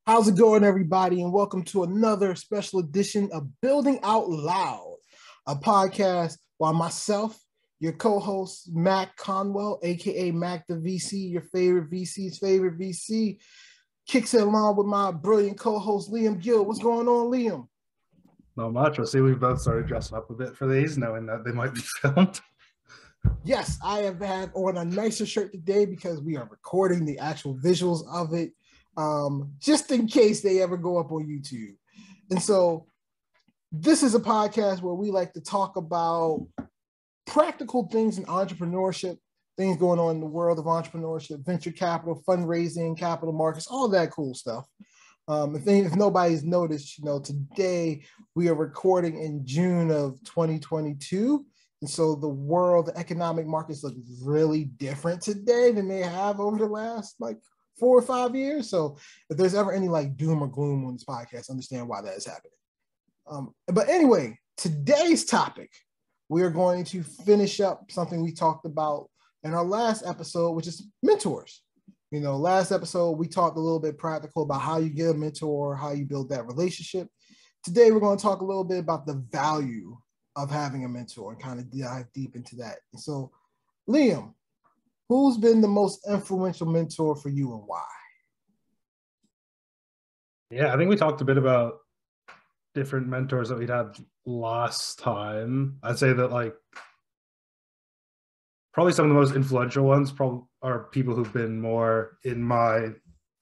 How's it going, everybody? And welcome to another special edition of Building Out Loud, a podcast while myself, your co-host, Mac Conwell, aka Mac the VC, your favorite VC's favorite VC, kicks it along with my brilliant co-host, Liam Gill. What's going on, Liam? Not much. I see we've both started dressing up a bit for these, knowing that they might be filmed. Yes, I have had on a nicer shirt today because we are recording the actual visuals of it, just in case they ever go up on YouTube. And so this is a podcast where we like to talk about practical things in entrepreneurship, things going on in the world of entrepreneurship, venture capital, fundraising, capital markets, all that cool stuff. If nobody's noticed, today we are recording in June of 2022. And so the world, the economic markets look really different today than they have over the last 4 or 5 years. So if there's ever any doom or gloom on this podcast, understand why that is happening. But anyway, today's topic, we are going to finish up something we talked about in our last episode, which is mentors. Last episode, we talked a little bit practical about how you get a mentor, how you build that relationship. Today, we're going to talk a little bit about the value of having a mentor and kind of dive deep into that. And so, Liam, who's been the most influential mentor for you and why? Yeah, I think we talked a bit about different mentors that we'd had last time. I'd say that probably some of the most influential ones are people who've been more in my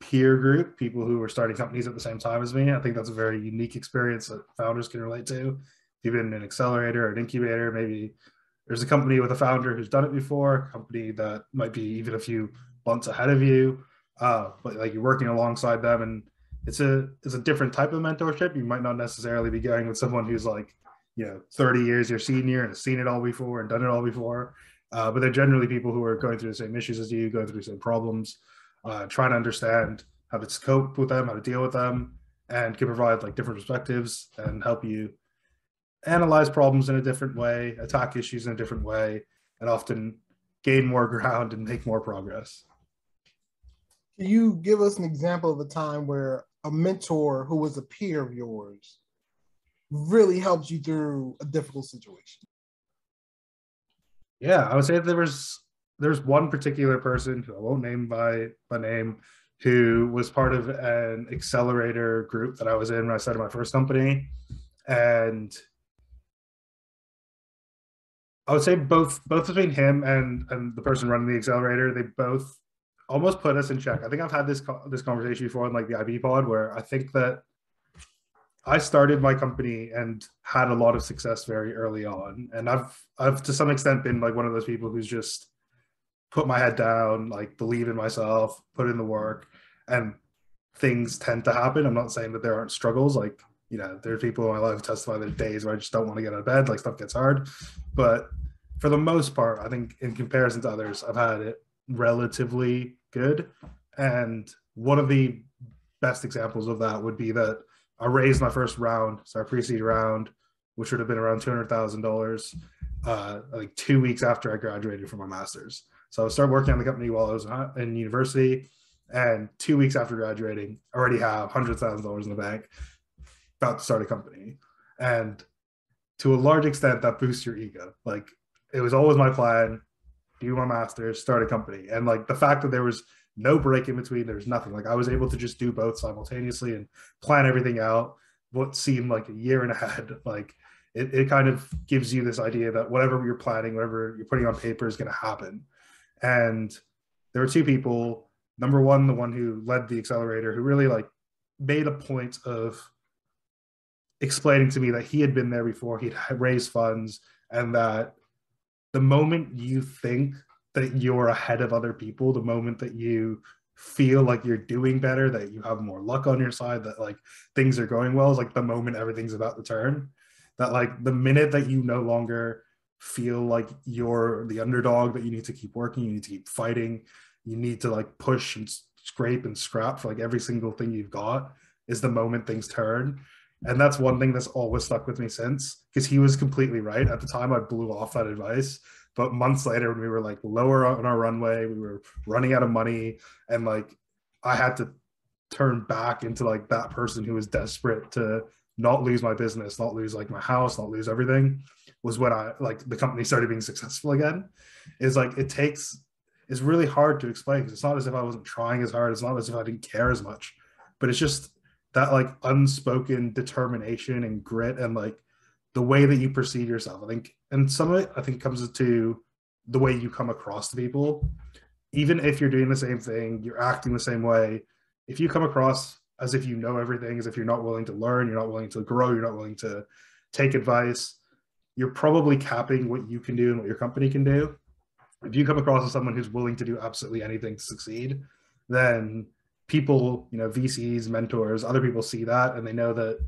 peer group, people who were starting companies at the same time as me. I think that's a very unique experience that founders can relate to. If you've been in an accelerator or an incubator, maybe there's a company with a founder who's done it before, a company that might be even a few months ahead of you, but you're working alongside them, and it's a different type of mentorship. You might not necessarily be going with someone who's 30 years your senior and has seen it all before and done it all before. But they're generally people who are going through the same issues as you, going through the same problems, trying to understand how to cope with them, how to deal with them, and can provide different perspectives and help you analyze problems in a different way, attack issues in a different way, and often gain more ground and make more progress. Can you give us an example of a time where a mentor who was a peer of yours really helped you through a difficult situation? Yeah, I would say there's one particular person who I won't name by name, who was part of an accelerator group that I was in when I started my first company. And I would say both between him and the person running the accelerator, they both almost put us in check. I think I've had this conversation before in the IB pod, where I think that I started my company and had a lot of success very early on. And I've to some extent been one of those people who's just put my head down, believe in myself, put in the work, and things tend to happen. I'm not saying that there aren't struggles. There are people in my life who testify there's days where I just don't want to get out of bed, stuff gets hard. But for the most part, I think in comparison to others, I've had it relatively good. And one of the best examples of that would be that I raised my first round, so our pre-seed round, which would have been around $200,000, 2 weeks after I graduated from my master's. So I started working on the company while I was in university, and 2 weeks after graduating, I already have $100,000 in the bank, about to start a company. And to a large extent, that boosts your ego. It was always my plan, do my master's, start a company. And the fact that there was no break in between, there was nothing. I was able to just do both simultaneously and plan everything out, what seemed like a year and ahead. It kind of gives you this idea that whatever you're planning, whatever you're putting on paper is going to happen. And there were two people. Number one, the one who led the accelerator, who really made a point of explaining to me that he had been there before, he'd raised funds, and that the moment you think that you're ahead of other people, the moment that you feel like you're doing better, that you have more luck on your side, that things are going well, is the moment everything's about to turn. That the minute that you no longer feel like you're the underdog, that you need to keep working, you need to keep fighting, you need to push and scrape and scrap for every single thing you've got, is the moment things turn. And that's one thing that's always stuck with me since, because he was completely right. At the time, I blew off that advice. But months later, when we were lower on our runway, we were running out of money, and I had to turn back into like that person who was desperate to not lose my business, not lose like my house, not lose everything, was when I like the company started being successful again. Is like it's really hard to explain because it's not as if I wasn't trying as hard. It's not as if I didn't care as much, but it's just that like unspoken determination and grit and like the way that you perceive yourself. I think, and some of it I think comes to the way you come across to people. Even if you're doing the same thing, you're acting the same way. If you come across as if you know everything, as if you're not willing to learn, you're not willing to grow, you're not willing to take advice, you're probably capping what you can do and what your company can do. If you come across as someone who's willing to do absolutely anything to succeed, then people, you know, VCs, mentors, other people see that and they know that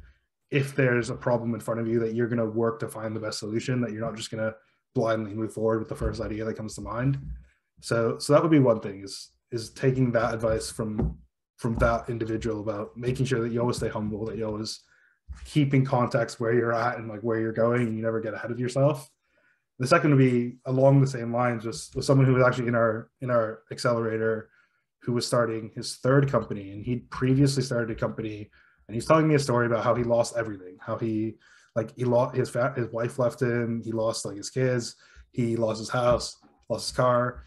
if there's a problem in front of you, that you're going to work to find the best solution, that you're not just going to blindly move forward with the first idea that comes to mind. So that would be one thing is taking that advice from that individual about making sure that you always stay humble, that you always keep in context where you're at and like where you're going, and you never get ahead of yourself. The second would be along the same lines, just with someone who was actually in our accelerator, who was starting his third company, and he'd previously started a company, and he's telling me a story about how he lost everything, how he lost his wife left him, he lost like his kids, he lost his house, lost his car,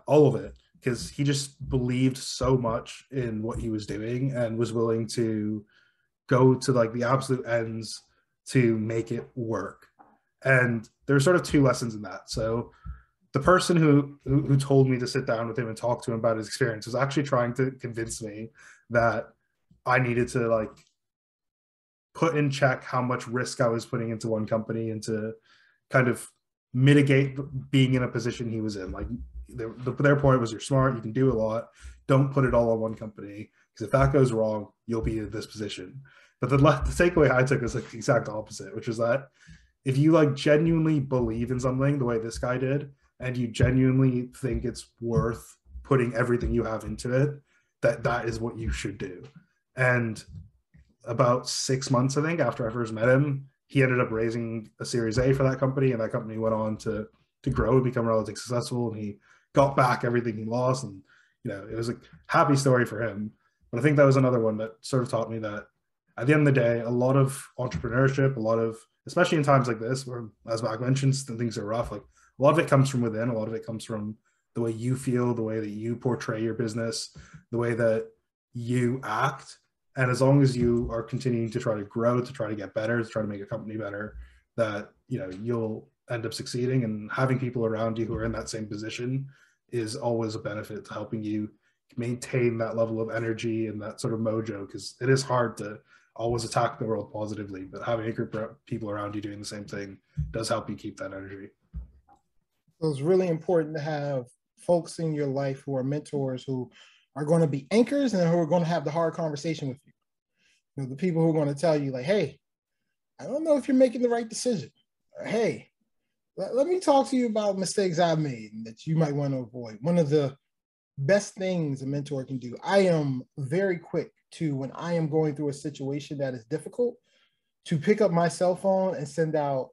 all of it, because he just believed so much in what he was doing and was willing to go to like the absolute ends to make it work. And there's sort of two lessons in that. So the person who told me to sit down with him and talk to him about his experience was actually trying to convince me that I needed to like put in check how much risk I was putting into one company and to kind of mitigate being in a position he was in. Like their point was, you're smart, you can do a lot, don't put it all on one company, because if that goes wrong, you'll be in this position. But the takeaway I took is like the exact opposite, which is that if you like genuinely believe in something the way this guy did, and you genuinely think it's worth putting everything you have into it, that is what you should do. And about 6 months, I think, after I first met him, he ended up raising a Series A for that company, and that company went on to grow and become relatively successful. And he got back everything he lost, and you know, it was a happy story for him. But I think that was another one that sort of taught me that at the end of the day, a lot of entrepreneurship, especially in times like this, where, as Mac mentioned, things are rough, like a lot of it comes from within, a lot of it comes from the way you feel, the way that you portray your business, the way that you act. And as long as you are continuing to try to grow, to try to get better, to try to make a company better, that, you know, you'll end up succeeding. And having people around you who are in that same position is always a benefit to helping you maintain that level of energy and that sort of mojo, because it is hard to always attack the world positively, but having a group of people around you doing the same thing does help you keep that energy. So it's really important to have folks in your life who are mentors, who are going to be anchors and who are going to have the hard conversation with you. You know, the people who are going to tell you like, hey, I don't know if you're making the right decision. Or, hey, let me talk to you about mistakes I've made and that you might want to avoid. One of the best things a mentor can do, I am very quick to, when I am going through a situation that is difficult, to pick up my cell phone and send out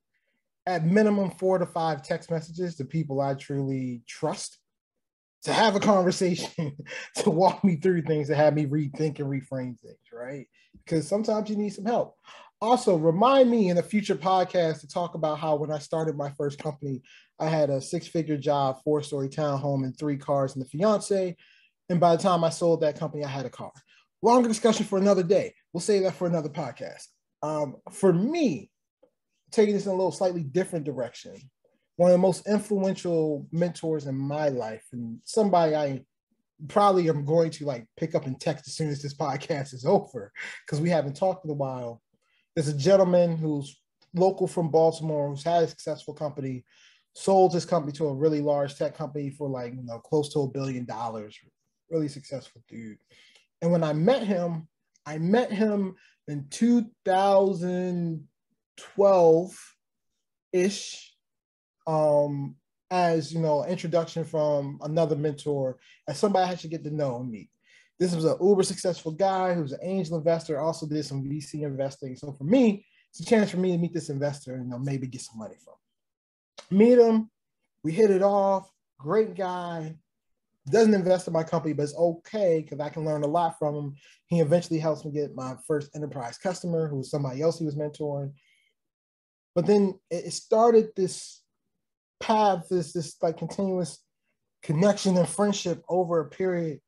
at minimum 4 to 5 text messages to people I truly trust, to have a conversation, to walk me through things, to have me rethink and reframe things, right? Because sometimes you need some help. Also, remind me in a future podcast to talk about how when I started my first company, I had a 6-figure job, 4-story townhome, and 3 cars and a fiance. And by the time I sold that company, I had a car. Longer discussion for another day. We'll save that for another podcast. For me, taking this in a little slightly different direction, one of the most influential mentors in my life, and somebody I probably am going to like pick up and text as soon as this podcast is over, because we haven't talked in a while. There's a gentleman who's local from Baltimore, who's had a successful company, sold his company to a really large tech company for like, you know, close to $1 billion. Really successful dude. And when I met him in 2012-ish, as, you know, introduction from another mentor, as somebody I should get to know and meet. This was an uber successful guy who's an angel investor, also did some VC investing. So for me, it's a chance for me to meet this investor and, you know, maybe get some money from him. Meet him, we hit it off, great guy. doesn't invest in my company, but it's okay because I can learn a lot from him. He eventually helps me get my first enterprise customer, who was somebody else he was mentoring. But then it started this path, this like continuous connection and friendship over a period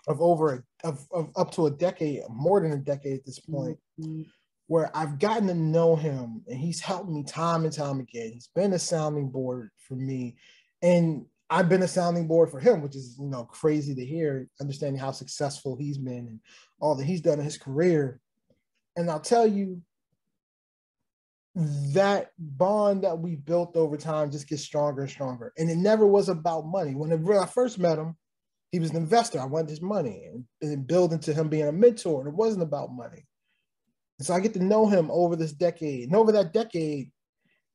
of up to a decade, more than a decade at this point, where I've gotten to know him and he's helped me time and time again. He's been a sounding board for me, and I've been a sounding board for him, which is, crazy to hear, understanding how successful he's been and all that he's done in his career. And I'll tell you, that bond that we built over time just gets stronger and stronger. And it never was about money. When I first met him, he was an investor. I wanted his money, and build into him being a mentor. And it wasn't about money. And so I get to know him over this decade. And over that decade,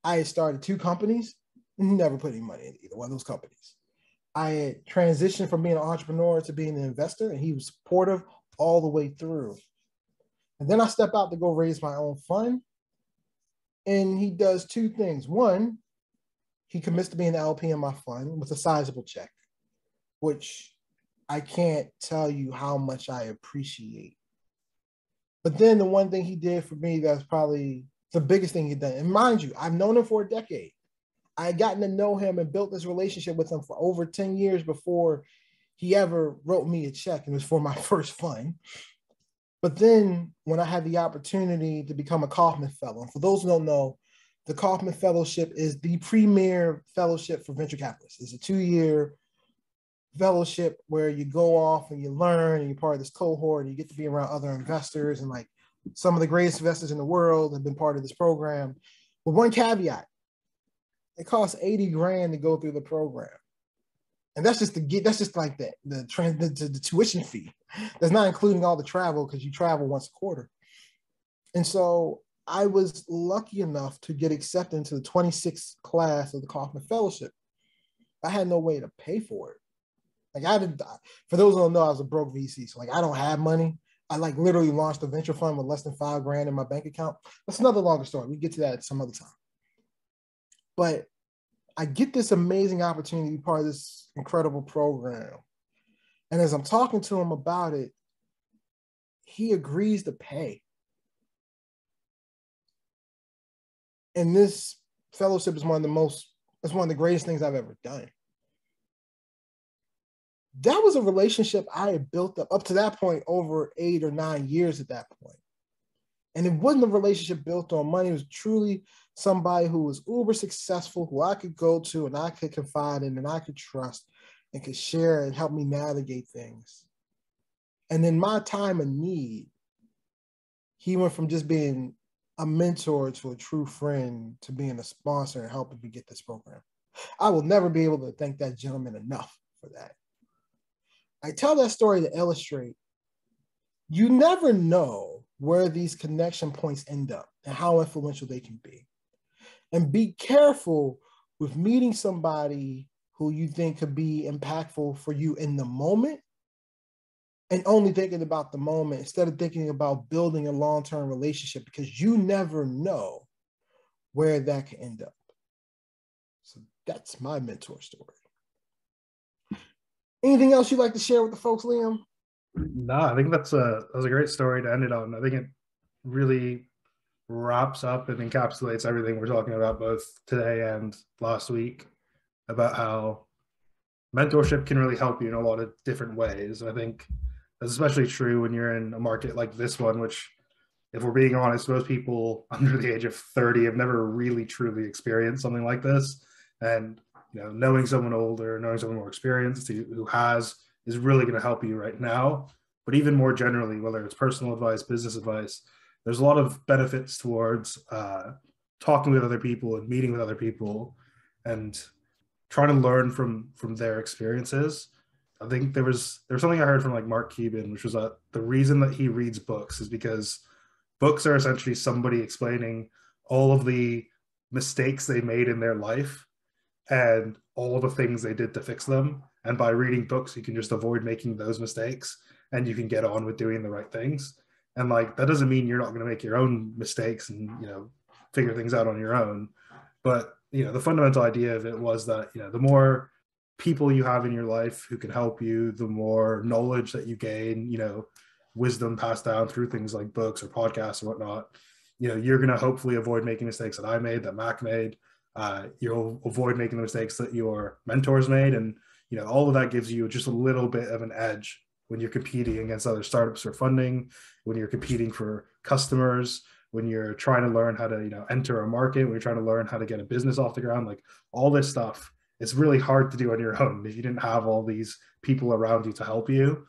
I had started 2 companies, never put any money in either one of those companies. I had transitioned from being an entrepreneur to being an investor, and he was supportive all the way through. And then I step out to go raise my own fund. And he does 2 things. One, he commits to being an LP in my fund with a sizable check, which I can't tell you how much I appreciate. But then the one thing he did for me that's probably the biggest thing he'd done, and mind you, I've known him for a decade. I had gotten to know him and built this relationship with him for over 10 years before he ever wrote me a check. It was for my first fund. But then when I had the opportunity to become a Kauffman Fellow, and for those who don't know, the Kauffman Fellowship is the premier fellowship for venture capitalists. It's a 2-year fellowship where you go off and you learn, and you're part of this cohort, and you get to be around other investors, and like some of the greatest investors in the world have been part of this program. With one caveat: it costs $80,000 to go through the program. And that's just like the tuition fee. That's not including all the travel, because you travel once a quarter. And so I was lucky enough to get accepted into the 26th class of the Kauffman Fellowship. I had no way to pay for it. For those who don't know, I was a broke VC. So I don't have money. I literally launched a venture fund with less than $5,000 in my bank account. That's another longer story. We get to that some other time. But I get this amazing opportunity to be part of this incredible program. And as I'm talking to him about it, he agrees to pay. And this fellowship is one of the greatest things I've ever done. That was a relationship I had built up to that point over 8 or 9 years at that point. And it wasn't a relationship built on money. It was truly somebody who was uber successful, who I could go to and I could confide in and I could trust and could share and help me navigate things. And in my time of need, he went from just being a mentor to a true friend to being a sponsor and helping me get this program. I will never be able to thank that gentleman enough for that. I tell that story to illustrate, you never know where these connection points end up and how influential they can be. And be careful with meeting somebody who you think could be impactful for you in the moment, and only thinking about the moment instead of thinking about building a long-term relationship, because you never know where that can end up. So that's my mentor story. Anything else you'd like to share with the folks, Liam? No, I think that was a great story to end it on. I think it really wraps up and encapsulates everything we're talking about both today and last week, about how mentorship can really help you in a lot of different ways. I think that's especially true when you're in a market like this one, which, if we're being honest, most people under the age of 30 have never really truly experienced something like this. And knowing someone older, knowing someone more experienced who has, is really going to help you right now. But even more generally, whether it's personal advice, business advice, there's a lot of benefits towards talking with other people and meeting with other people and trying to learn from their experiences. I think there was something I heard from Mark Cuban, which was that the reason that he reads books is because books are essentially somebody explaining all of the mistakes they made in their life and all the things they did to fix them. And by reading books, you can just avoid making those mistakes and you can get on with doing the right things. And that doesn't mean you're not going to make your own mistakes and, figure things out on your own. But, the fundamental idea of it was that, the more people you have in your life who can help you, the more knowledge that you gain, wisdom passed down through things like books or podcasts or whatnot, you're going to hopefully avoid making mistakes that I made, that Mac made. You'll avoid making the mistakes that your mentors made. And, all of that gives you just a little bit of an edge when you're competing against other startups for funding, when you're competing for customers, when you're trying to learn how to, enter a market, when you're trying to learn how to get a business off the ground, like all this stuff. It's really hard to do on your own if you didn't have all these people around you to help you.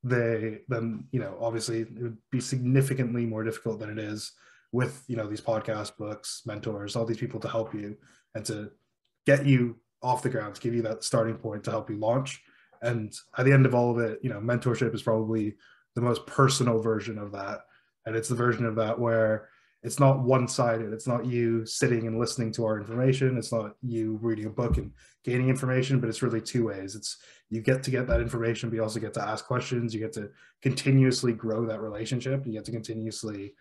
Then obviously it would be significantly more difficult than it is with these podcasts, books, mentors, all these people to help you and to get you off the ground, to give you that starting point to help you launch. And at the end of all of it, mentorship is probably the most personal version of that. And it's the version of that where it's not one-sided. It's not you sitting and listening to our information. It's not you reading a book and gaining information, but it's really two ways. It's you get to get that information, but you also get to ask questions. You get to continuously grow that relationship. You get to continuously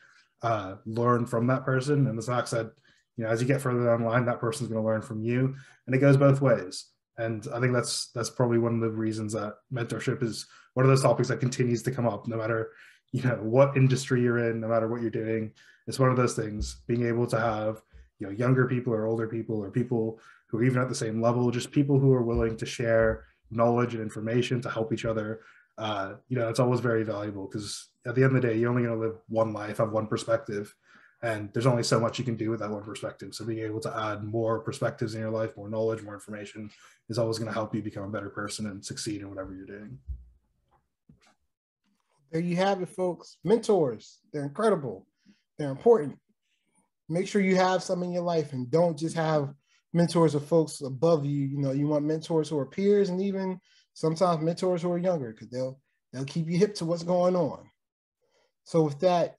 learn from that person. And as Zach said, as you get further down the line, that person's going to learn from you, and it goes both ways. And I think that's probably one of the reasons that mentorship is one of those topics that continues to come up, no matter what industry you're in, no matter what you're doing. It's one of those things, being able to have younger people or older people or people who are even at the same level, just people who are willing to share knowledge and information to help each other. It's always very valuable, because at the end of the day, you're only going to live one life, have one perspective, and there's only so much you can do with that one perspective. So being able to add more perspectives in your life, more knowledge, more information is always going to help you become a better person and succeed in whatever you're doing. There you have it, folks. Mentors, they're incredible. They're important. Make sure you have some in your life, and don't just have mentors of folks above you. You want mentors who are peers, and even sometimes mentors who are younger, because they'll keep you hip to what's going on. So with that,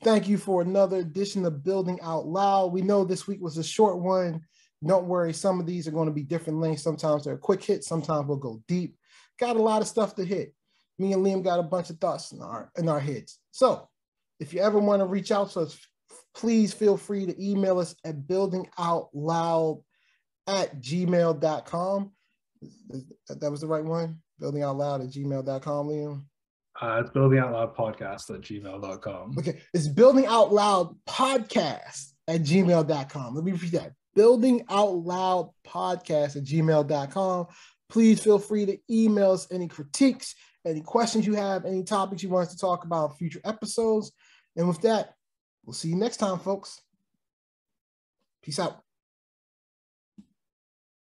thank you for another edition of Building Out Loud. We know this week was a short one. Don't worry, some of these are going to be different lengths. Sometimes they're a quick hit, sometimes we'll go deep. Got a lot of stuff to hit. Me and Liam got a bunch of thoughts in our heads. So if you ever want to reach out to us, please feel free to email us at buildingoutloud@gmail.com. That was the right one? Buildingoutloud@gmail.com, Liam? It's buildingoutloudpodcast@gmail.com. Okay, it's buildingoutloudpodcast@gmail.com. Let me repeat that. Buildingoutloudpodcast@gmail.com. Please feel free to email us any critiques, any questions you have, any topics you want us to talk about in future episodes. And with that, we'll see you next time, folks. Peace out.